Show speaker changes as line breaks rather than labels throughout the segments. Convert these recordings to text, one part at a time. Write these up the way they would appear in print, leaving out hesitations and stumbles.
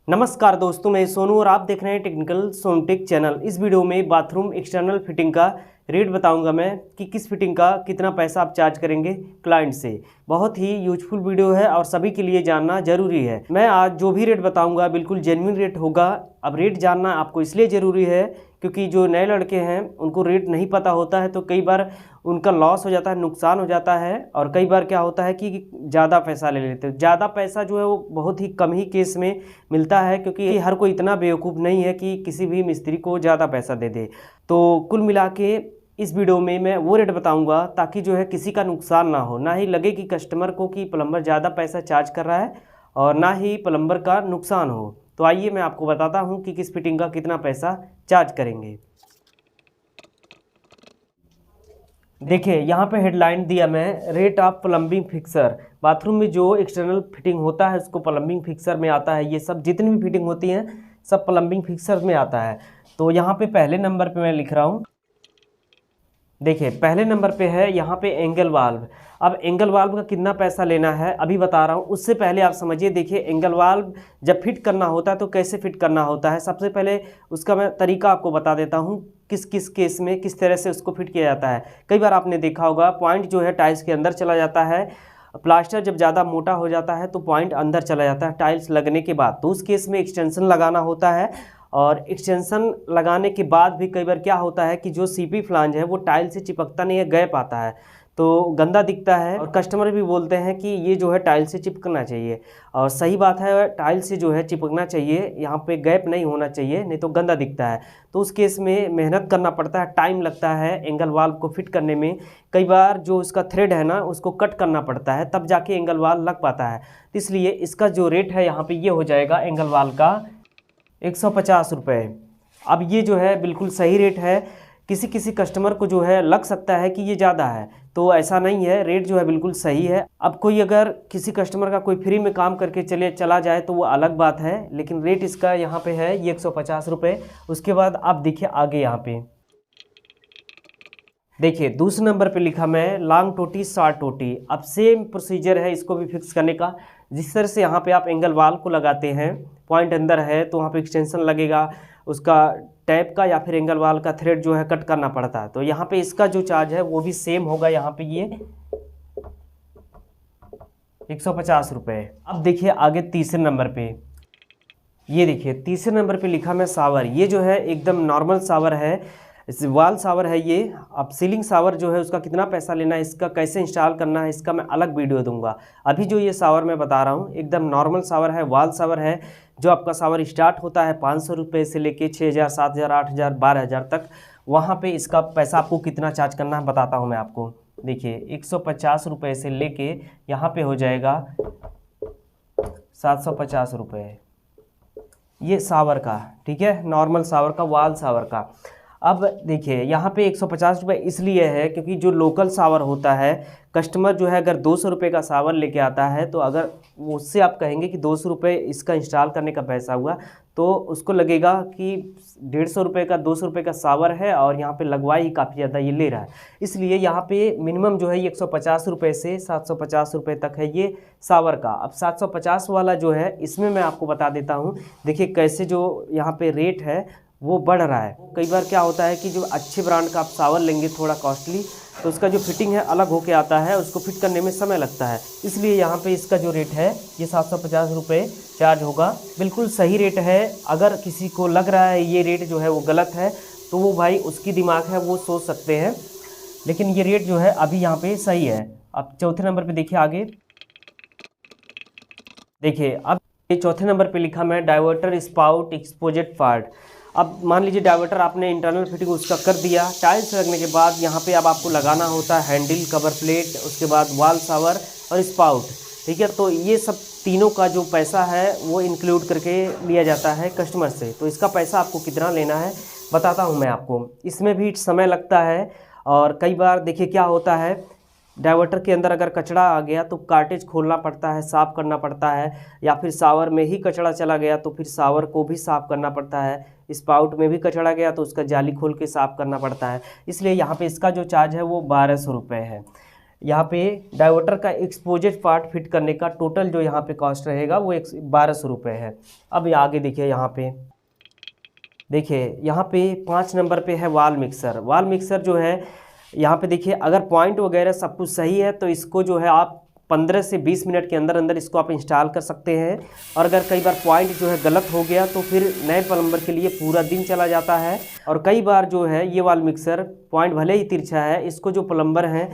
नमस्कार दोस्तों, मैं सोनू और आप देख रहे हैं टेक्निकल सोनटेक चैनल। इस वीडियो में बाथरूम एक्सटर्नल फिटिंग का रेट बताऊंगा मैं कि किस फिटिंग का कितना पैसा आप चार्ज करेंगे क्लाइंट से। बहुत ही यूजफुल वीडियो है और सभी के लिए जानना जरूरी है। मैं आज जो भी रेट बताऊंगा बिल्कुल जेन्युइन रेट होगा। अब रेट जानना आपको इसलिए ज़रूरी है क्योंकि जो नए लड़के हैं उनको रेट नहीं पता होता है, तो कई बार उनका लॉस हो जाता है, नुकसान हो जाता है। और कई बार क्या होता है कि ज़्यादा पैसा ले लेते हैं। ज़्यादा पैसा जो है वो बहुत ही कम ही केस में मिलता है, क्योंकि हर कोई इतना बेवकूफ़ नहीं है कि किसी भी मिस्त्री को ज़्यादा पैसा दे दे। तो कुल मिला के इस वीडियो में मैं वो रेट बताऊंगा ताकि जो है किसी का नुकसान ना हो, ना ही लगे कि कस्टमर को कि प्लम्बर ज़्यादा पैसा चार्ज कर रहा है और ना ही प्लम्बर का नुकसान हो। तो आइए मैं आपको बताता हूं कि किस फिटिंग का कितना पैसा चार्ज करेंगे। देखिए यहाँ पे हेडलाइन दिया मैं, rate of plumbing fixer. Bathroom में जो एक्सटर्नल फिटिंग होता है उसको प्लम्बिंग फिक्सर में आता है। ये सब जितनी भी फिटिंग होती हैं सब प्लम्बिंग फिक्सर में आता है। तो यहाँ पे पहले नंबर पे मैं लिख रहा हूँ। देखिए पहले नंबर पे है यहाँ पे एंगल वाल्व। अब एंगल वाल्व का कितना पैसा लेना है अभी बता रहा हूँ, उससे पहले आप समझिए। देखिए एंगल वाल्व जब फिट करना होता है तो कैसे फिट करना होता है, सबसे पहले उसका मैं तरीका आपको बता देता हूँ किस किस केस में किस तरह से उसको फिट किया जाता है। कई बार आपने देखा होगा पॉइंट जो है टाइल्स के अंदर चला जाता है। प्लास्टर जब ज़्यादा मोटा हो जाता है तो पॉइंट अंदर चला जाता है टाइल्स लगने के बाद, तो उस केस में एक्सटेंशन लगाना होता है। और एक्सटेंशन लगाने के बाद भी कई बार क्या होता है कि जो सीपी फ्लांज है वो टाइल से चिपकता नहीं है, गैप आता है तो गंदा दिखता है। और कस्टमर भी बोलते हैं कि ये जो है टाइल से चिपकना चाहिए, और सही बात है, टाइल से जो है चिपकना चाहिए, यहाँ पे गैप नहीं होना चाहिए, नहीं तो गंदा दिखता है। तो उस केस में मेहनत करना पड़ता है, टाइम लगता है एंगल वाल्व को फिट करने में। कई बार जो उसका थ्रेड है ना उसको कट करना पड़ता है, तब जाके एंगल वाल्व लग पाता है। तो इसलिए इसका जो रेट है यहाँ पे ये हो जाएगा एंगल वाल्व का 150 रुपये। अब ये जो है बिल्कुल सही रेट है। किसी किसी कस्टमर को जो है लग सकता है कि ये ज़्यादा है, तो ऐसा नहीं है, रेट जो है बिल्कुल सही है। अब कोई अगर किसी कस्टमर का कोई फ्री में काम करके चला जाए तो वो अलग बात है, लेकिन रेट इसका यहाँ पे है ये 150 रुपये। उसके बाद आप देखिए आगे यहाँ पे देखिए दूसरे नंबर पे लिखा मैं लॉन्ग टोटी शॉर्ट टोटी। अब सेम प्रोसीजर है इसको भी फिक्स करने का। जिस तरह से यहाँ पे आप एंगल वाल को लगाते हैं, पॉइंट अंदर है तो वहाँ पे एक्सटेंशन लगेगा, उसका टैप का या फिर एंगल वाल का थ्रेड जो है कट करना पड़ता है। तो यहाँ पे इसका जो चार्ज है वो भी सेम होगा, यहाँ पे ये 150 रुपये। अब देखिए आगे तीसरे नंबर पे, ये देखिए तीसरे नंबर पे लिखा मैं शावर। ये जो है एकदम नॉर्मल शावर है, वाल शावर है ये। अब सीलिंग शावर जो है उसका कितना पैसा लेना है, इसका कैसे इंस्टॉल करना है, इसका मैं अलग वीडियो दूंगा। अभी जो ये शावर मैं बता रहा हूँ एकदम नॉर्मल शावर है, वाल शावर है। जो आपका शावर स्टार्ट होता है 500 रुपये से लेके 6000, 7000, 8000, 12000 तक, वहाँ पे इसका पैसा आपको कितना चार्ज करना है बताता हूँ मैं आपको। देखिए 150 रुपये से लेके यहाँ पे हो जाएगा 750 रुपये, ये शावर का, ठीक है, नॉर्मल शावर का, वाल शावर का। अब देखिए यहाँ पे 150 रुपये इसलिए है क्योंकि जो लोकल शावर होता है, कस्टमर जो है अगर 200 रुपये का शावर लेके आता है तो अगर उससे आप कहेंगे कि 200 रुपये इसका इंस्टॉल करने का पैसा हुआ, तो उसको लगेगा कि 150 रुपये का 200 रुपये का शावर है और यहाँ पे लगवाई ही काफ़ी ज़्यादा ये ले रहा है। इसलिए यहाँ पे मिनिमम जो है 150 रुपये से 750 रुपये तक है ये शावर का। अब 750 वाला जो है इसमें मैं आपको बता देता हूँ। देखिए कैसे जो यहाँ पे रेट है वो बढ़ रहा है। कई बार क्या होता है कि जो अच्छे ब्रांड का आप शावर लेंगे थोड़ा कॉस्टली, तो उसका जो फिटिंग है अलग होके आता है, उसको फिट करने में समय लगता है। इसलिए यहाँ पे इसका जो रेट है ये 750 रुपये चार्ज होगा। बिल्कुल सही रेट है। अगर किसी को लग रहा है ये रेट जो है वो गलत है तो वो भाई उसकी दिमाग है, वो सोच सकते हैं, लेकिन ये रेट जो है अभी यहाँ पे सही है। अब चौथे नंबर पर देखिए आगे, देखिए अब ये चौथे नंबर पर लिखा मैं डाइवर्टर स्पाउट एक्सपोजेट पार्ट। अब मान लीजिए डाइवर्टर आपने इंटरनल फिटिंग उसका कर दिया, टाइल्स लगने के बाद यहाँ पे अब आपको लगाना होता है हैंडल, कवर प्लेट, उसके बाद वाल शावर और स्पाउट, ठीक है। तो ये सब तीनों का जो पैसा है वो इंक्लूड करके लिया जाता है कस्टमर से। तो इसका पैसा आपको कितना लेना है बताता हूँ मैं आपको। इसमें भी समय लगता है और कई बार देखिए क्या होता है, डाइवर्टर के अंदर अगर कचरा आ गया तो कार्टेज खोलना पड़ता है, साफ़ करना पड़ता है, या फिर शावर में ही कचरा चला गया तो फिर शावर को भी साफ़ करना पड़ता है, स्पाउट में भी कचरा गया तो उसका जाली खोल के साफ़ करना पड़ता है। इसलिए यहाँ पे इसका जो चार्ज है वो 1200 रुपये है। यहाँ पे डाइवर्टर का एक्सपोजेड पार्ट फिट करने का टोटल जो यहाँ पे कॉस्ट रहेगा वो 1200 रुपये है। अब आगे देखिए, यहाँ पे देखिए, यहाँ पे 5 नंबर पे है वाल मिक्सर। वाल मिक्सर जो है यहाँ पे देखिए, अगर पॉइंट वगैरह सब कुछ सही है तो इसको जो है आप 15 से 20 मिनट के अंदर अंदर इसको आप इंस्टॉल कर सकते हैं। और अगर कई बार पॉइंट जो है गलत हो गया तो फिर नए प्लम्बर के लिए पूरा दिन चला जाता है। और कई बार जो है ये वाल मिक्सर पॉइंट भले ही तिरछा है, इसको जो प्लम्बर हैं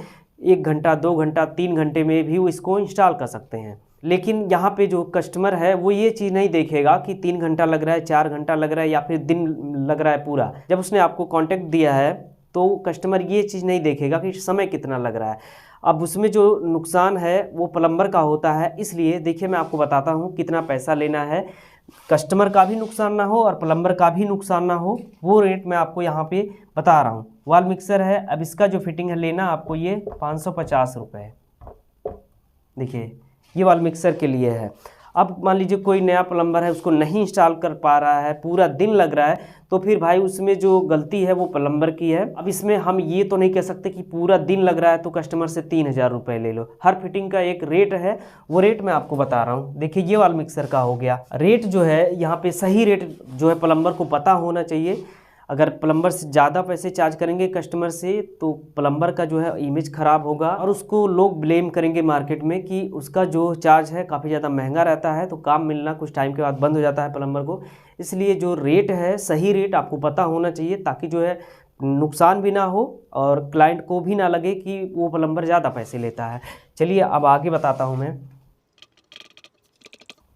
1 घंटा 2 घंटा 3 घंटे में भी वो इसको इंस्टॉल कर सकते हैं। लेकिन यहाँ पे जो कस्टमर है वो ये चीज़ नहीं देखेगा कि 3 घंटा लग रहा है, 4 घंटा लग रहा है या फिर दिन लग रहा है पूरा। जब उसने आपको कांटेक्ट दिया है तो कस्टमर ये चीज़ नहीं देखेगा कि समय कितना लग रहा है। अब उसमें जो नुकसान है वो प्लम्बर का होता है। इसलिए देखिए, मैं आपको बताता हूँ कितना पैसा लेना है, कस्टमर का भी नुकसान ना हो और प्लम्बर का भी नुकसान ना हो, वो रेट मैं आपको यहाँ पे बता रहा हूँ। वाल मिक्सर है, अब इसका जो फिटिंग है लेना आपको ये 550 रुपये। देखिए, ये वाल मिक्सर के लिए है। अब मान लीजिए कोई नया प्लम्बर है, उसको नहीं इंस्टॉल कर पा रहा है, पूरा दिन लग रहा है, तो फिर भाई उसमें जो गलती है वो प्लम्बर की है। अब इसमें हम ये तो नहीं कह सकते कि पूरा दिन लग रहा है तो कस्टमर से 3000 रुपये ले लो। हर फिटिंग का एक रेट है, वो रेट मैं आपको बता रहा हूँ। देखिए, ये वाल मिक्सर का हो गया रेट जो है यहाँ पे, सही रेट जो है प्लम्बर को पता होना चाहिए। अगर प्लम्बर से ज़्यादा पैसे चार्ज करेंगे कस्टमर से तो प्लम्बर का जो है इमेज ख़राब होगा और उसको लोग ब्लेम करेंगे मार्केट में कि उसका जो चार्ज है काफ़ी ज़्यादा महंगा रहता है, तो काम मिलना कुछ टाइम के बाद बंद हो जाता है प्लम्बर को। इसलिए जो रेट है, सही रेट आपको पता होना चाहिए, ताकि जो है नुकसान भी ना हो और क्लाइंट को भी ना लगे कि वो प्लम्बर ज़्यादा पैसे लेता है। चलिए अब आगे बताता हूँ मैं।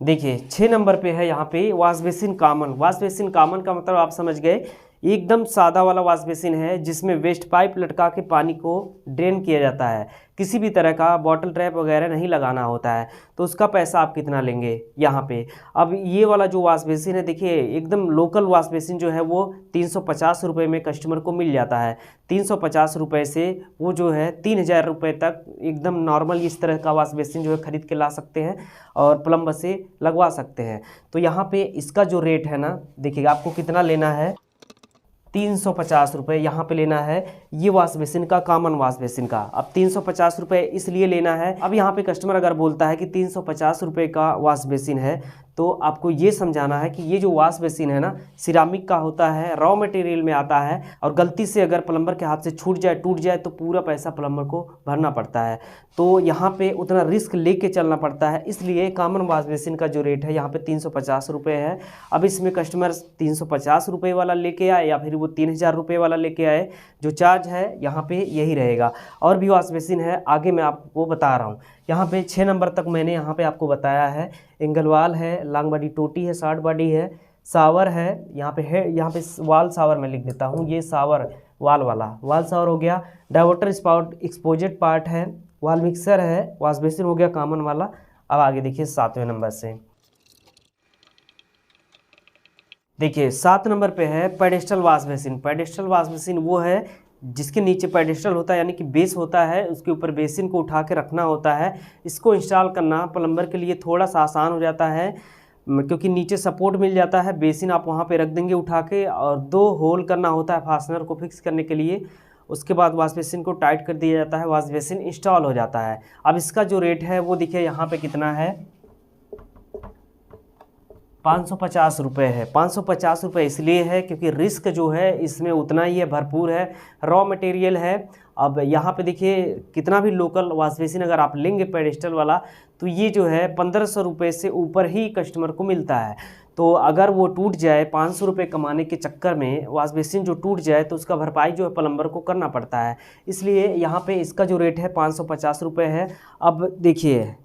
देखिए, 6 नंबर पे है यहाँ पे wash basin common. Wash basin common का मतलब आप समझ गए, एकदम सादा वाला वॉश बेसिन है जिसमें वेस्ट पाइप लटका के पानी को ड्रेन किया जाता है। किसी भी तरह का बॉटल ट्रैप वगैरह नहीं लगाना होता है। तो उसका पैसा आप कितना लेंगे यहाँ पे। अब ये वाला जो वॉश बेसिन है, देखिए एकदम लोकल वॉश बेसिन जो है वो 350 रुपये में कस्टमर को मिल जाता है। 350 रुपये से वो जो है 3000 रुपये तक एकदम नॉर्मल इस तरह का वॉश बेसिन जो है ख़रीद के ला सकते हैं और प्लम्बर से लगवा सकते हैं। तो यहाँ पे इसका जो रेट है ना, देखिएगा आपको कितना लेना है, 350 रुपये यहाँ पे लेना है ये वॉश बेसिन का, कॉमन वॉश बेसिन का। अब 350 रुपये इसलिए लेना है। अब यहाँ पे कस्टमर अगर बोलता है कि 350 रुपये का वॉश बेसिन है, तो आपको ये समझाना है कि ये जो वॉश बेसिन है ना, सिरामिक का होता है, रॉ मटेरियल में आता है, और गलती से अगर प्लम्बर के हाथ से छूट जाए, टूट जाए, तो पूरा पैसा प्लम्बर को भरना पड़ता है। तो यहाँ पे उतना रिस्क लेके चलना पड़ता है। इसलिए कॉमन वॉश बेसिन का जो रेट है यहाँ पे 350 रुपये है। अब इसमें कस्टमर 350 रुपये वाला लेके आए या फिर वो 3000 रुपये वाला लेके आए, जो चार्ज है यहाँ पे यही रहेगा। और भी वॉश बेसिन है, आगे मैं आपको बता रहा हूँ। यहाँ पे 6 नंबर तक मैंने यहाँ पे आपको बताया है। एंगलवाल है, लॉन्ग बॉडी टोटी है, शॉर्ट बॉडी है, सावर है, यहाँ पे वाल सावर मैं लिख देता हूँ, ये सावर वाल वाला वाल सावर हो गया। डाइवर्टर स्पाउट एक्सपोजेड पार्ट है, वाल मिक्सर है, वॉश बेसिन हो गया कॉमन वाला। अब आगे देखिए 7वें नंबर से, देखिए 7 नंबर पे है pedestal wash basin. Pedestal wash basin वो है जिसके नीचे पेडेस्टल होता है, यानी कि बेस होता है, उसके ऊपर बेसिन को उठा के रखना होता है। इसको इंस्टॉल करना प्लम्बर के लिए थोड़ा सा आसान हो जाता है, क्योंकि नीचे सपोर्ट मिल जाता है। बेसिन आप वहाँ पे रख देंगे उठा के, और 2 होल करना होता है फास्टनर को फिक्स करने के लिए। उसके बाद वॉश बेसिन को टाइट कर दिया जाता है, वॉश बेसिन इंस्टॉल हो जाता है। अब इसका जो रेट है वो देखिए यहाँ पे कितना है, 550 रुपये है। 550 रुपये इसलिए है क्योंकि रिस्क जो है इसमें उतना ही है, भरपूर है, रॉ मटेरियल है। अब यहाँ पे देखिए कितना भी लोकल वॉश बेसिन अगर आप लेंगे पेडेस्टल वाला, तो ये जो है 1500 रुपये से ऊपर ही कस्टमर को मिलता है। तो अगर वो टूट जाए 500 रुपये कमाने के चक्कर में, वॉश बेसिन जो टूट जाए, तो उसका भरपाई जो है प्लम्बर को करना पड़ता है। इसलिए यहाँ पे इसका जो रेट है 550 रुपये है। अब देखिए,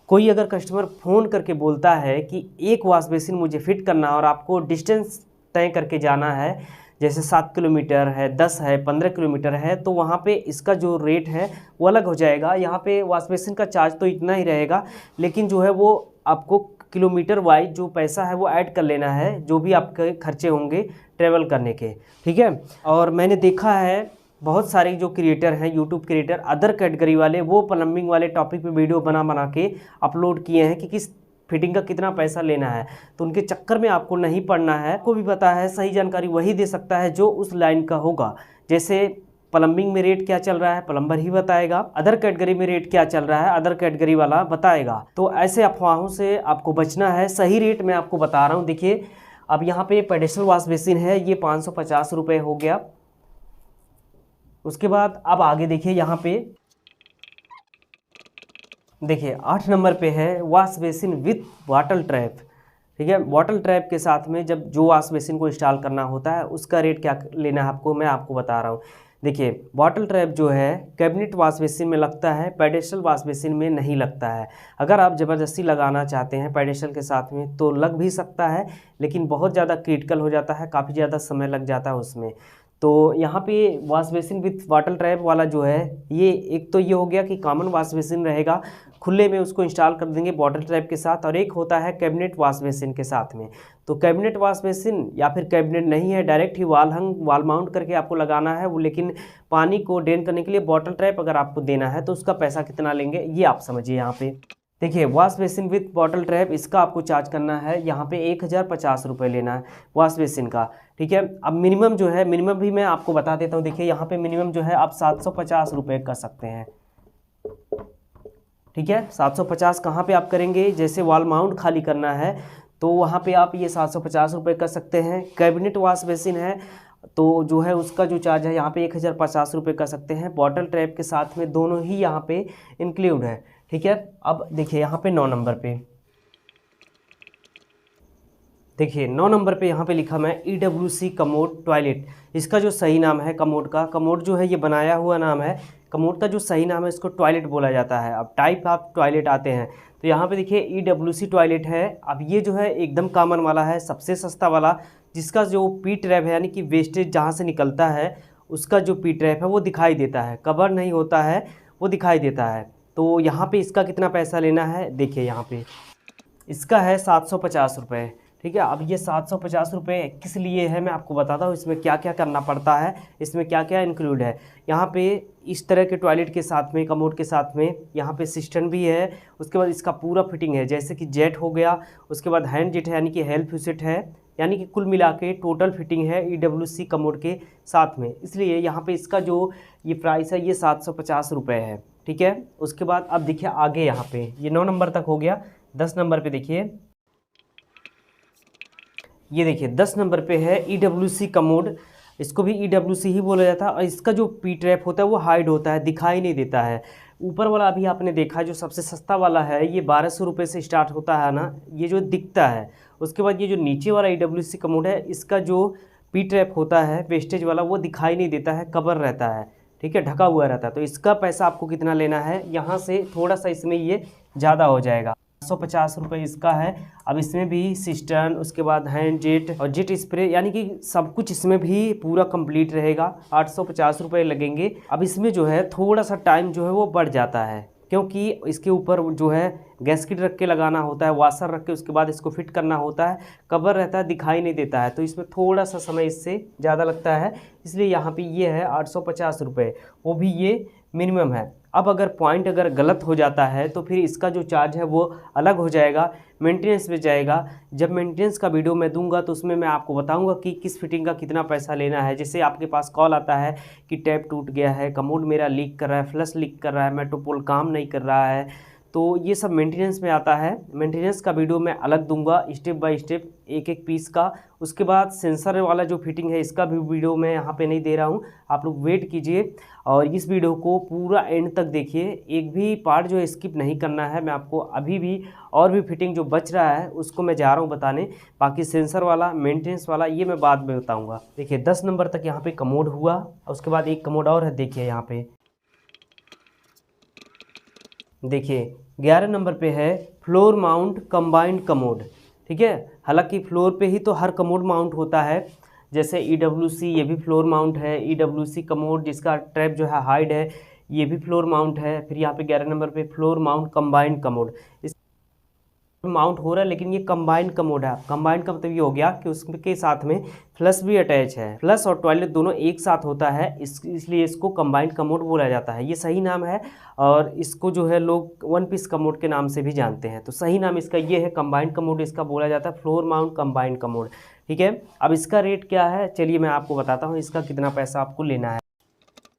कोई अगर कस्टमर फ़ोन करके बोलता है कि एक वॉश बेसिन मुझे फ़िट करना और आपको डिस्टेंस तय करके जाना है, जैसे 7 किलोमीटर है, 10 है, 15 किलोमीटर है, तो वहाँ पे इसका जो रेट है वो अलग हो जाएगा। यहाँ पे वॉश बेसिन का चार्ज तो इतना ही रहेगा, लेकिन जो है वो आपको किलोमीटर वाइज जो पैसा है वो ऐड कर लेना है, जो भी आपके खर्चे होंगे ट्रैवल करने के, ठीक है। और मैंने देखा है बहुत सारे जो क्रिएटर हैं, यूट्यूब क्रिएटर, अदर कैटेगरी वाले, वो प्लम्बिंग वाले टॉपिक पे वीडियो बना के अपलोड किए हैं कि किस फिटिंग का कितना पैसा लेना है। तो उनके चक्कर में आपको नहीं पड़ना है। आपको भी पता है सही जानकारी वही दे सकता है जो उस लाइन का होगा। जैसे प्लम्बिंग में रेट क्या चल रहा है प्लम्बर ही बताएगा, अदर कैटेगरी में रेट क्या चल रहा है अदर कैटेगरी वाला बताएगा। तो ऐसे अफवाहों से आपको बचना है, सही रेट मैं आपको बता रहा हूँ। देखिए अब यहाँ पे पेडेस्टल वॉश बेसिन है, ये 550 रुपये हो गया। उसके बाद अब आगे देखिए, यहाँ पे देखिए 8 नंबर पे है wash basin with bottle trap. ठीक है, बॉटल ट्रैप के साथ में जब जो वॉश बेसिन को इंस्टॉल करना होता है उसका रेट क्या लेना है आपको, मैं आपको बता रहा हूँ। देखिए बॉटल ट्रैप जो है कैबिनेट वॉश बेसिन में लगता है, पेडेस्टल वॉश बेसिन में नहीं लगता है। अगर आप ज़बरदस्ती लगाना चाहते हैं पेडेस्टल के साथ में तो लग भी सकता है, लेकिन बहुत ज़्यादा क्रिटिकल हो जाता है, काफ़ी ज़्यादा समय लग जाता है उसमें। तो यहाँ पे wash basin with bottle trap वाला जो है, ये एक तो ये हो गया कि कॉमन वॉश बेसिन रहेगा, खुले में उसको इंस्टॉल कर देंगे बॉटल ट्रैप के साथ, और एक होता है कैबिनेट वॉश बेसिन के साथ में। तो कैबिनेट वॉश बेसिन या फिर कैबिनेट नहीं है, डायरेक्ट ही वॉल माउंट करके आपको लगाना है वो, लेकिन पानी को ड्रेन करने के लिए बॉटल ट्रैप अगर आपको देना है तो उसका पैसा कितना लेंगे ये आप समझिए। यहाँ पे देखिए wash basin with bottle trap, इसका आपको चार्ज करना है यहाँ पे 1050 रुपये लेना है वॉश बेसिन का। ठीक है, अब मिनिमम जो है, मिनिमम भी मैं आपको बता देता हूँ। देखिए यहाँ पे मिनिमम जो है आप 750 रुपये कर सकते हैं। ठीक है, 750 कहाँ पे आप करेंगे, जैसे वॉल माउंट खाली करना है तो वहाँ पे आप ये 750 रुपये कर सकते हैं। कैबिनेट वॉश बेसिन है तो जो है उसका जो चार्ज है यहाँ पे 1050 रुपये कर सकते हैं, बॉटल ट्रैप के साथ में दोनों ही यहाँ पे इंक्लूड है। ठीक है, अब देखिए यहाँ पे 9 नंबर पे, देखिए 9 नंबर पे यहाँ पे लिखा मैं EWC कमोड टॉयलेट। इसका जो सही नाम है कमोड का, कमोड जो है ये बनाया हुआ नाम है, कमोड का जो सही नाम है इसको टॉयलेट बोला जाता है। अब टाइप ऑफ टॉयलेट आते हैं तो यहाँ पे देखिए EWC टॉयलेट है। अब ये जो है एकदम कॉमन वाला है, सबसे सस्ता वाला, जिसका जो पी ट्रैप है यानी कि वेस्टेज जहाँ से निकलता है उसका जो पी ट्रैप है वो दिखाई देता है, कवर नहीं होता है, वो दिखाई देता है। तो यहाँ पे इसका कितना पैसा लेना है, देखिए यहाँ पे इसका है 750 रुपये। ठीक है, अब ये 750 रुपये किस लिए है मैं आपको बताता हूँ, इसमें क्या क्या करना पड़ता है, इसमें क्या क्या इंक्लूड है। यहाँ पे इस तरह के टॉयलेट के साथ में, कमोड के साथ में यहाँ पे सिस्टम भी है। उसके बाद इसका पूरा फिटिंग है, जैसे कि जेट हो गया, उसके बाद हैंड जेट है यानी कि हेल्प यूसेट है, यानी कि कुल मिला के टोटल फिटिंग है EWC कमोड के साथ में। इसलिए यहाँ पे इसका जो ये प्राइस है ये 750 रुपये है। ठीक है, उसके बाद अब देखिए आगे यहाँ पे ये 9 नंबर तक हो गया। 10 नंबर पे देखिए, ये देखिए 10 नंबर पे है EWC कमोड, इसको भी EWC ही बोला जाता है। और इसका जो पी ट्रैप होता है वो हाइड होता है, दिखाई नहीं देता है। ऊपर वाला अभी आपने देखा जो सबसे सस्ता वाला है ये 1200 रुपये से स्टार्ट होता है ना, ये जो दिखता है। उसके बाद ये जो नीचे वाला EWC कमोड है इसका जो पी ट्रैप होता है वेस्टेज वाला वो दिखाई नहीं देता है, कवर रहता है। ठीक है, ढका हुआ रहता है। तो इसका पैसा आपको कितना लेना है, यहाँ से थोड़ा सा इसमें ये ज़्यादा हो जाएगा, 150 रुपये इसका है। अब इसमें भी सिस्टर्न, उसके बाद हैंड जेट और जेट स्प्रे, यानी कि सब कुछ इसमें भी पूरा कंप्लीट रहेगा, 850 रुपये लगेंगे। अब इसमें जो है थोड़ा सा टाइम जो है वो बढ़ जाता है, क्योंकि इसके ऊपर जो है गैस्केट रख के लगाना होता है, वाशर रख के उसके बाद इसको फिट करना होता है, कवर रहता है, दिखाई नहीं देता है, तो इसमें थोड़ा सा समय इससे ज़्यादा लगता है। इसलिए यहाँ पे ये है 850 रुपये, वो भी ये मिनिमम है। अब अगर पॉइंट अगर गलत हो जाता है तो फिर इसका जो चार्ज है वो अलग हो जाएगा, मेंटेनेंस पे जाएगा। जब मेंटेनेंस का वीडियो मैं दूंगा तो उसमें मैं आपको बताऊंगा कि किस फिटिंग का कितना पैसा लेना है। जैसे आपके पास कॉल आता है कि टैप टूट गया है, कमोड मेरा लीक कर रहा है, फ्लश लीक कर रहा है, मेट्रोपोल काम नहीं कर रहा है, तो ये सब मेंटेनेंस में आता है। मेंटेनेंस का वीडियो मैं अलग दूंगा, स्टेप बाय स्टेप, एक एक पीस का। उसके बाद सेंसर वाला जो फिटिंग है इसका भी वीडियो मैं यहाँ पे नहीं दे रहा हूँ, आप लोग वेट कीजिए और इस वीडियो को पूरा एंड तक देखिए, एक भी पार्ट जो है स्किप नहीं करना है। मैं आपको अभी भी और भी फिटिंग जो बच रहा है उसको मैं जा रहा हूँ बताने, बाकी सेंसर वाला, मेंटेनेंस वाला ये मैं बाद में बताऊँगा। देखिए 10 नंबर तक यहाँ पे कमोड हुआ, उसके बाद एक कमोड और है, देखिए यहाँ पे देखिए 11 नंबर पे है फ्लोर माउंट कंबाइंड कमोड। ठीक है, हालांकि फ्लोर पे ही तो हर कमोड माउंट होता है, जैसे EWC ये भी फ्लोर माउंट है, EWC कमोड जिसका ट्रैप जो है हाइड है ये भी फ्लोर माउंट है। फिर यहाँ पे 11 नंबर पे फ्लोर माउंट कंबाइंड कमोड, इस माउंट हो रहा है लेकिन ये कंबाइंड कमोड है। कंबाइंड का मतलब ये हो गया कि उसके साथ में फ्लश भी अटैच है, फ्लश और टॉयलेट दोनों एक साथ होता है, इसलिए इसको कंबाइंड कमोड बोला जाता है। ये सही नाम है और इसको जो है लोग वन पीस कमोड के नाम से भी जानते हैं। तो सही नाम इसका ये है, कंबाइंड कमोड इसका बोला जाता है, फ्लोर माउंट कंबाइंड कमोड। ठीक है, अब इसका रेट क्या है चलिए मैं आपको बताता हूँ, इसका कितना पैसा आपको लेना है।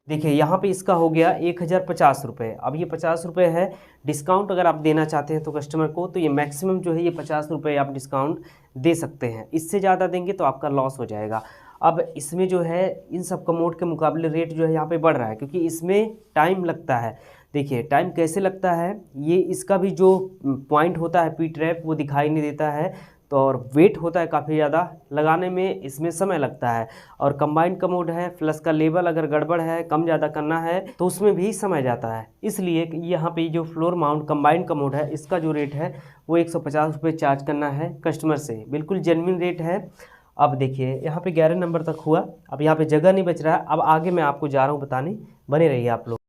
देखिए यहाँ पे इसका हो गया 1050 रुपये। अब ये 50 रुपये है। डिस्काउंट अगर आप देना चाहते हैं तो कस्टमर को, तो ये मैक्सिमम जो है ये 50 रुपये आप डिस्काउंट दे सकते हैं। इससे ज़्यादा देंगे तो आपका लॉस हो जाएगा। अब इसमें जो है इन सब कमोड के मुकाबले रेट जो है यहाँ पे बढ़ रहा है, क्योंकि इसमें टाइम लगता है। देखिए टाइम कैसे लगता है, ये इसका भी जो पॉइंट होता है पी ट्रैप वो दिखाई नहीं देता है, तो और वेट होता है काफ़ी ज़्यादा, लगाने में इसमें समय लगता है। और कंबाइंड कमोड है, प्लस का लेवल अगर गड़बड़ है, कम ज़्यादा करना है तो उसमें भी समय जाता है। इसलिए यहाँ पे जो फ्लोर माउंट कंबाइंड कमोड है इसका जो रेट है वो 150 रुपये चार्ज करना है कस्टमर से, बिल्कुल जेन्युइन रेट है। अब देखिए यहाँ पे 11 नंबर तक हुआ। अब यहाँ पे जगह नहीं बच रहा है, अब आगे मैं आपको जा रहा हूँ बताने, बने रहिए आप लोग।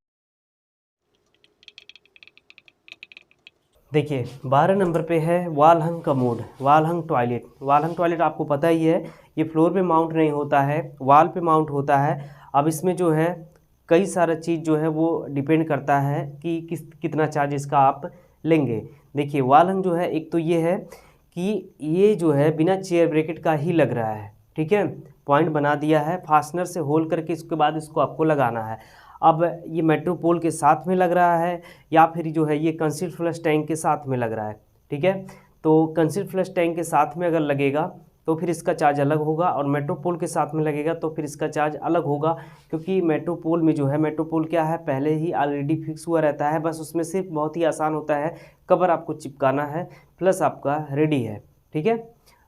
देखिए 12 नंबर पे है वॉल हंग कमोड, वॉल हंग टॉयलेट। वॉल हंग टॉयलेट आपको पता ही है, ये फ्लोर पे माउंट नहीं होता है, वॉल पे माउंट होता है। अब इसमें जो है कई सारा चीज़ जो है वो डिपेंड करता है कि कितना चार्ज इसका आप लेंगे। देखिए वॉल हंग जो है, एक तो ये है कि ये जो है बिना चेयर ब्रैकेट का ही लग रहा है, ठीक है। पॉइंट बना दिया है, फास्टनर से होल करके इसके बाद इसको आपको लगाना है। अब ये मेट्रोपोल के साथ में लग रहा है या फिर जो है ये कंसील्ड फ्लश टैंक के साथ में लग रहा है, ठीक है। तो कंसील्ड फ्लश टैंक के साथ में अगर लगेगा तो फिर इसका चार्ज अलग होगा, और मेट्रोपोल के साथ में लगेगा तो फिर इसका चार्ज अलग होगा। क्योंकि मेट्रोपोल में जो है, मेट्रोपोल क्या है पहले ही ऑलरेडी फिक्स हुआ रहता है, बस उसमें सिर्फ बहुत ही आसान होता है, कवर आपको चिपकाना है प्लस आपका रेडी है, ठीक है।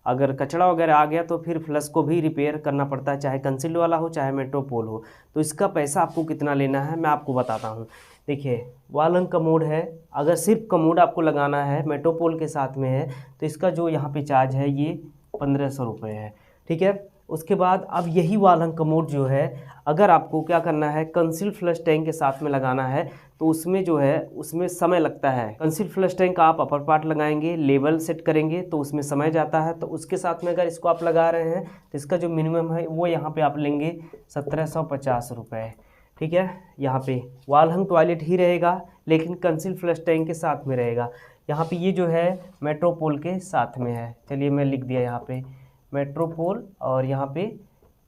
अगर कचरा वगैरह आ गया तो फिर फ्लश को भी रिपेयर करना पड़ता है, चाहे कंसील्ड वाला हो चाहे मेट्रोपोल हो। तो इसका पैसा आपको कितना लेना है मैं आपको बताता हूँ। देखिए वॉल हंग कमोड है, अगर सिर्फ कमोड आपको लगाना है मेट्रोपोल के साथ में है तो इसका जो यहाँ पे चार्ज है ये 1500 रुपये है, ठीक है। उसके बाद अब यही वॉल हंग कमोड जो है अगर आपको क्या करना है कंसील्ड फ्लश टैंक के साथ में लगाना है तो उसमें जो है उसमें समय लगता है। कंसील्ड फ्लश टैंक का आप अपर पार्ट लगाएंगे, लेवल सेट करेंगे तो उसमें समय जाता है। तो उसके साथ में अगर इसको आप लगा रहे हैं तो इसका जो मिनिमम है वो यहाँ पे आप लेंगे 1750 रुपये, ठीक है। यहाँ पे वॉल हंग टॉयलेट ही रहेगा लेकिन कंसील्ड फ्लश टैंक के साथ में रहेगा। यहाँ पे ये जो है मेट्रोपोल के साथ में है, चलिए मैं लिख दिया यहाँ पे मेट्रोपोल और यहाँ पे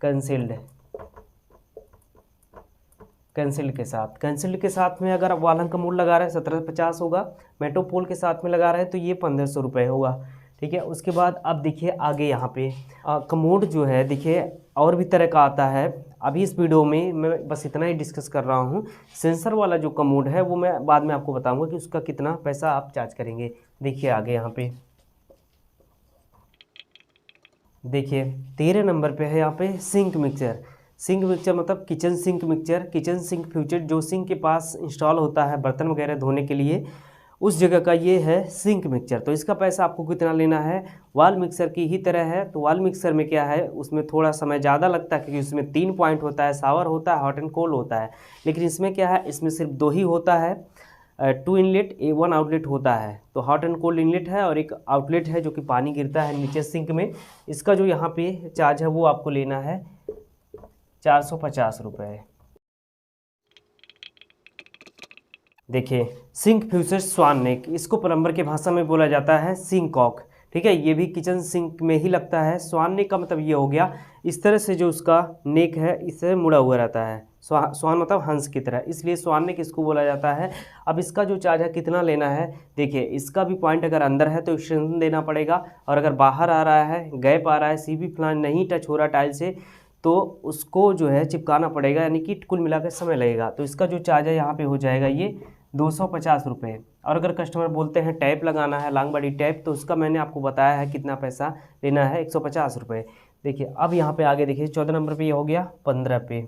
कंसील्ड के साथ में अगर आप वॉल हंग कमोड लगा रहे हैं 1750 होगा, मेट्रोपोल के साथ में लगा रहे हैं तो ये 1500 रुपये होगा, ठीक है। उसके बाद अब देखिए आगे यहाँ पे कमोड जो है देखिए और भी तरह का आता है। अभी इस वीडियो में मैं बस इतना ही डिस्कस कर रहा हूँ। सेंसर वाला जो कमोड है वो मैं बाद में आपको बताऊँगा कि उसका कितना पैसा आप चार्ज करेंगे। देखिए आगे यहाँ पे देखिए 13 नंबर पे है यहाँ पे सिंक मिक्सचर। सिंक मिक्सचर मतलब kitchen sink mixture, kitchen sink future जो सिंक के पास इंस्टॉल होता है बर्तन वगैरह धोने के लिए, उस जगह का ये है सिंक मिक्सचर। तो इसका पैसा आपको कितना लेना है, वॉल मिक्सर की ही तरह है। तो वॉल मिक्सर में क्या है उसमें थोड़ा समय ज़्यादा लगता है क्योंकि उसमें 3 पॉइंट होता है, शावर होता है, हॉट एंड कोल्ड होता है। लेकिन इसमें क्या है, इसमें सिर्फ 2 ही होता है, 2 इनलेट 1 आउटलेट होता है। तो हॉट एंड कोल्ड इनलेट है और एक आउटलेट है जो कि पानी गिरता है नीचे सिंक में। इसका जो यहाँ पे चार्ज है वो आपको लेना है 450 रुपये। देखिए सिंक फ्यूचर स्वान नेक, इसको प्लम्बर की भाषा में बोला जाता है सिंक कॉक, ठीक है। ये भी किचन सिंक में ही लगता है। स्वान नेक का मतलब ये हो गया इस तरह से जो उसका नेक है इससे मुड़ा हुआ रहता है। स्वान मतलब हंस की तरह, इसलिए स्वान नेक इसको बोला जाता है। अब इसका जो चार्ज है कितना लेना है, देखिए इसका भी पॉइंट अगर अंदर है तो एक्सटेंशन देना पड़ेगा, और अगर बाहर आ रहा है, गैप आ रहा है, सीबी फ्लांज नहीं टच हो रहा टाइल से तो उसको जो है चिपकाना पड़ेगा, यानी कि कुल मिलाकर समय लगेगा। तो इसका जो चार्ज है यहाँ पे हो जाएगा ये 250 रुपये। और अगर कस्टमर बोलते हैं टैप लगाना है, लॉन्ग बॉडी टैप, तो उसका मैंने आपको बताया है कितना पैसा लेना है, 150 रुपये। देखिए अब यहाँ पे आगे देखिए 14 नंबर पे ये हो गया 15 पे।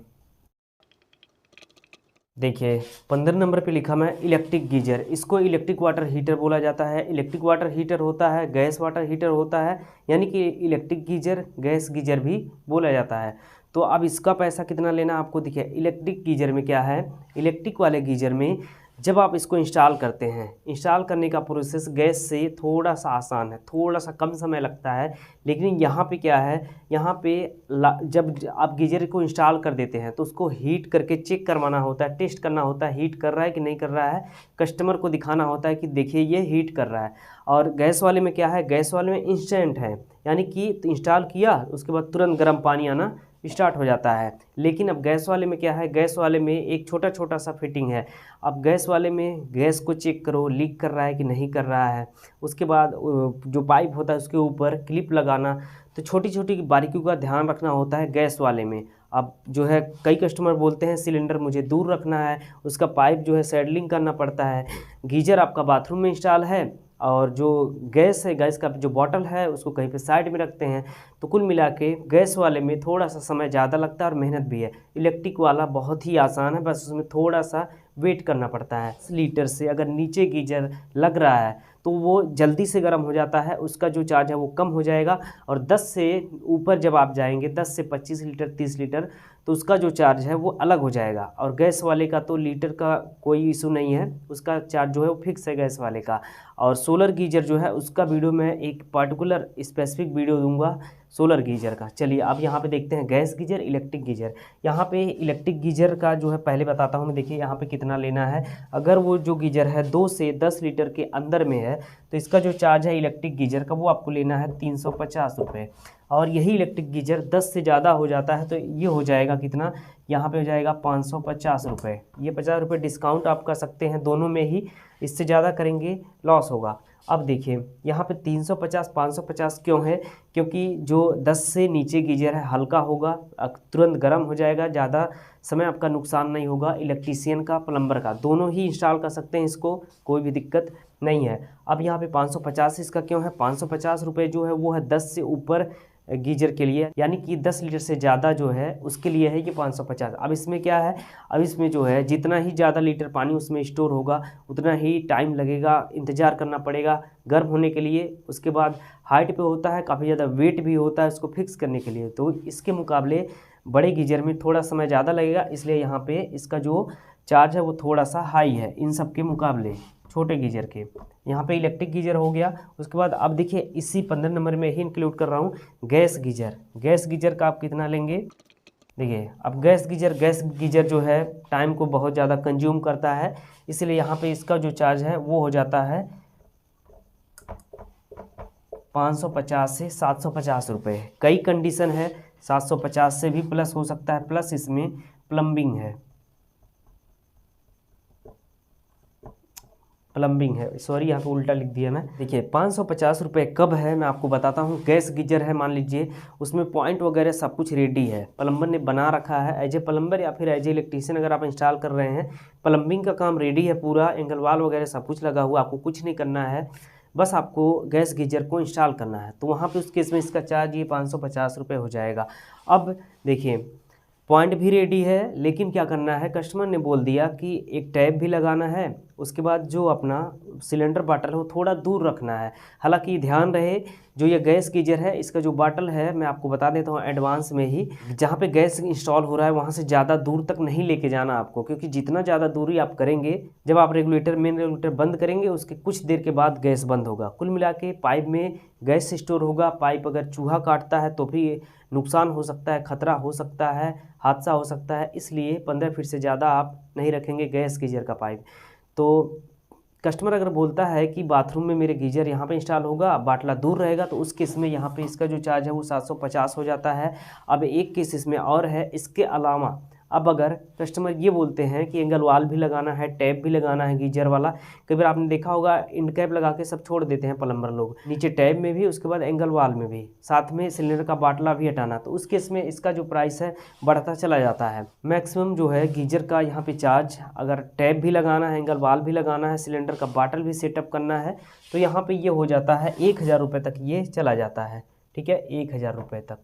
देखिए 15 नंबर पे लिखा मैं इलेक्ट्रिक गीजर। इसको इलेक्ट्रिक वाटर हीटर बोला जाता है। इलेक्ट्रिक वाटर हीटर होता है, गैस वाटर हीटर होता है, यानी कि इलेक्ट्रिक गीजर गैस गीजर भी बोला जाता है। तो अब इसका पैसा कितना लेना आपको, देखिए इलेक्ट्रिक गीजर में क्या है, इलेक्ट्रिक वाले गीजर में जब आप इसको इंस्टॉल करते हैं, इंस्टॉल करने का प्रोसेस गैस से थोड़ा सा आसान है, थोड़ा सा कम समय लगता है। लेकिन यहाँ पे क्या है, यहाँ पे जब आप गीजर को इंस्टॉल कर देते हैं तो उसको हीट करके चेक करवाना होता है, टेस्ट करना होता है, हीट कर रहा है कि नहीं कर रहा है। कस्टमर को दिखाना होता है कि देखिए ये हीट कर रहा है। और गैस वाले में क्या है, गैस वाले में इंस्टेंट है, यानी कि इंस्टॉल किया उसके बाद तुरंत गर्म पानी आना स्टार्ट हो जाता है। लेकिन अब गैस वाले में क्या है, गैस वाले में एक छोटा छोटा सा फिटिंग है। अब गैस वाले में गैस को चेक करो लीक कर रहा है कि नहीं कर रहा है, उसके बाद जो पाइप होता है उसके ऊपर क्लिप लगाना, तो छोटी छोटी बारीकियों का ध्यान रखना होता है गैस वाले में। अब जो है कई कस्टमर बोलते हैं सिलेंडर मुझे दूर रखना है, उसका पाइप जो है सैडलिंग करना पड़ता है। गीजर आपका बाथरूम में इंस्टॉल है और जो गैस है, गैस का जो बॉटल है उसको कहीं पे साइड में रखते हैं। तो कुल मिला के गैस वाले में थोड़ा सा समय ज़्यादा लगता है और मेहनत भी है। इलेक्ट्रिक वाला बहुत ही आसान है, बस उसमें थोड़ा सा वेट करना पड़ता है। 10 लीटर से अगर नीचे गीजर लग रहा है तो वो जल्दी से गर्म हो जाता है, उसका जो चार्ज है वो कम हो जाएगा। और 10 से ऊपर जब आप जाएंगे 10 से 25 लीटर 30 लीटर तो उसका जो चार्ज है वो अलग हो जाएगा। और गैस वाले का तो लीटर का कोई इशू नहीं है, उसका चार्ज जो है वो फिक्स है गैस वाले का। और सोलर गीजर जो है उसका वीडियो मैं एक पार्टिकुलर स्पेसिफिक वीडियो दूंगा सोलर गीजर का। चलिए अब यहाँ पे देखते हैं गैस गीजर, इलेक्ट्रिक गीजर। यहाँ पे इलेक्ट्रिक गीजर का जो है पहले बताता हूँ मैं। देखिए यहाँ पे कितना लेना है। अगर वो जो गीजर है 2 से 10 लीटर के अंदर में है तो इसका जो चार्ज है इलेक्ट्रिक गीजर का वो आपको लेना है 350 रुपये। और यही इलेक्ट्रिक गीजर 10 से ज़्यादा हो जाता है तो ये हो जाएगा कितना, यहाँ पे हो जाएगा 550 रुपये। ये 50 रुपये डिस्काउंट आप कर सकते हैं दोनों में ही, इससे ज़्यादा करेंगे लॉस होगा। अब देखिए यहाँ पे 350 550 क्यों है, क्योंकि जो 10 से नीचे गीजर है हल्का होगा, तुरंत गर्म हो जाएगा, ज़्यादा समय आपका नुकसान नहीं होगा। इलेक्ट्रीशियन का प्लम्बर का दोनों ही इंस्टॉल कर सकते हैं इसको, कोई भी दिक्कत नहीं है। अब यहाँ पे 550 इसका क्यों है, 550 रुपये जो है वो है 10 से ऊपर गीजर के लिए, यानी कि 10 लीटर से ज़्यादा जो है उसके लिए है ये 550। अब इसमें क्या है, अब इसमें जो है जितना ही ज़्यादा लीटर पानी उसमें स्टोर होगा उतना ही टाइम लगेगा, इंतज़ार करना पड़ेगा गर्म होने के लिए। उसके बाद हाइट पे होता है, काफ़ी ज़्यादा वेट भी होता है उसको फिक्स करने के लिए, तो इसके मुकाबले बड़े गीजर में थोड़ा समय ज़्यादा लगेगा, इसलिए यहाँ पे इसका जो चार्ज है वो थोड़ा सा हाई है इन सब के मुकाबले, छोटे गीजर के। यहाँ पे इलेक्ट्रिक गीजर हो गया। उसके बाद अब देखिए इसी 15 नंबर में ही इंक्लूड कर रहा हूँ गैस गीजर। गैस गीजर का आप कितना लेंगे, देखिए अब गैस गीजर जो है टाइम को बहुत ज़्यादा कंज्यूम करता है, इसलिए यहाँ पे इसका जो चार्ज है वो हो जाता है 550 से 750 रुपये। कई कंडीशन है, 750 से भी प्लस हो सकता है, प्लस इसमें प्लम्बिंग है, सॉरी यहाँ पे उल्टा लिख दिया मैं। देखिए 550 रुपये कब है मैं आपको बताता हूँ। गैस गीजर है, मान लीजिए उसमें पॉइंट वगैरह सब कुछ रेडी है, प्लम्बर ने बना रखा है। एज ए प्लम्बर या फिर एज ए इलेक्ट्रीशियन अगर आप इंस्टॉल कर रहे हैं, प्लम्बिंग का काम रेडी है पूरा, एंगल वाल वगैरह सब कुछ लगा हुआ, आपको कुछ नहीं करना है, बस आपको गैस गीजर को इंस्टॉल करना है। तो वहाँ पे उस केस में इसका चार्ज ये 550 रुपये हो जाएगा। अब देखिए पॉइंट भी रेडी है, लेकिन क्या करना है, कस्टमर ने बोल दिया कि एक टैप भी लगाना है, उसके बाद जो अपना सिलेंडर बाटल है वो थोड़ा दूर रखना है। हालांकि ध्यान रहे जो ये गैस गीजर है इसका जो बाटल है मैं आपको बता देता हूँ एडवांस में ही, जहाँ पे गैस इंस्टॉल हो रहा है वहाँ से ज़्यादा दूर तक नहीं लेके जाना आपको, क्योंकि जितना ज़्यादा दूरी आप करेंगे, जब आप मेन रेगुलेटर बंद करेंगे उसके कुछ देर के बाद गैस बंद होगा। कुल मिला के पाइप में गैस स्टोर होगा, पाइप अगर चूहा काटता है तो भी नुकसान हो सकता है, खतरा हो सकता है, हादसा हो सकता है, इसलिए 15 फीट से ज़्यादा आप नहीं रखेंगे गैस गीजर का पाइप। तो कस्टमर अगर बोलता है कि बाथरूम में मेरे गीजर यहाँ पे इंस्टॉल होगा, बाटला दूर रहेगा, तो उस केस में यहाँ पे इसका जो चार्ज है वो 750 हो जाता है। अब एक केस इसमें और है, इसके अलावा अब अगर कस्टमर ये बोलते हैं कि एंगल वाल भी लगाना है, टैप भी लगाना है गीजर वाला, कई बार आपने देखा होगा इंड कैप लगा के सब छोड़ देते हैं प्लम्बर लोग, नीचे टैप में भी उसके बाद एंगल वाल में भी, साथ में सिलेंडर का बाटला भी हटाना, तो उस केस में इसका जो प्राइस है बढ़ता चला जाता है। मैक्सिमम जो है गीजर का यहाँ पे चार्ज, अगर टैप भी लगाना है, एंगल वाल भी लगाना है, सिलेंडर का बाटल भी सेटअप करना है, तो यहाँ पर ये हो जाता है 1000 रुपये तक ये चला जाता है। ठीक है, 1000 रुपये तक।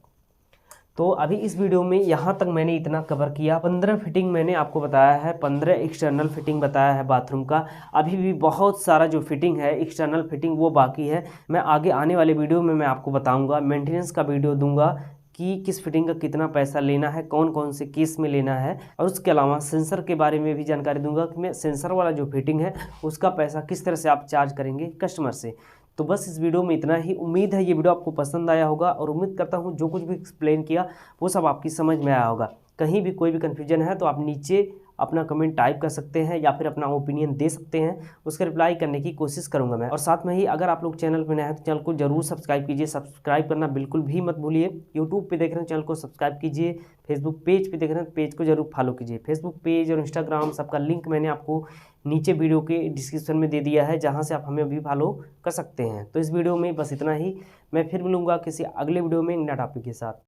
तो अभी इस वीडियो में यहाँ तक मैंने इतना कवर किया। 15 फिटिंग मैंने आपको बताया है, 15 एक्सटर्नल फिटिंग बताया है बाथरूम का। अभी भी बहुत सारा जो फिटिंग है एक्सटर्नल फिटिंग वो बाकी है। मैं आगे आने वाले वीडियो में मैं आपको बताऊंगा, मेंटेनेंस का वीडियो दूंगा कि किस फिटिंग का कितना पैसा लेना है, कौन कौन से केस में लेना है, और उसके अलावा सेंसर के बारे में भी जानकारी दूंगा कि मैं सेंसर वाला जो फिटिंग है उसका पैसा किस तरह से आप चार्ज करेंगे कस्टमर से। तो बस इस वीडियो में इतना ही। उम्मीद है ये वीडियो आपको पसंद आया होगा, और उम्मीद करता हूँ जो कुछ भी एक्सप्लेन किया वो सब आपकी समझ में आया होगा। कहीं भी कोई भी कन्फ्यूजन है तो आप नीचे अपना कमेंट टाइप कर सकते हैं या फिर अपना ओपिनियन दे सकते हैं, उसका रिप्लाई करने की कोशिश करूँगा मैं। और साथ में ही अगर आप लोग चैनल पर नए हैं तो चैनल को जरूर सब्सक्राइब कीजिए, सब्सक्राइब करना बिल्कुल भी मत भूलिए। यूट्यूब पे देख रहे हैं चैनल को सब्सक्राइब कीजिए, फेसबुक पेज पे देख रहे हैं पेज को जरूर फॉलो कीजिए। फेसबुक पेज और इंस्टाग्राम सबका लिंक मैंने आपको नीचे वीडियो के डिस्क्रिप्शन में दे दिया है, जहां से आप हमें भी फॉलो कर सकते हैं। तो इस वीडियो में बस इतना ही, मैं फिर मिलूंगा किसी अगले वीडियो में नया टॉपिक के साथ।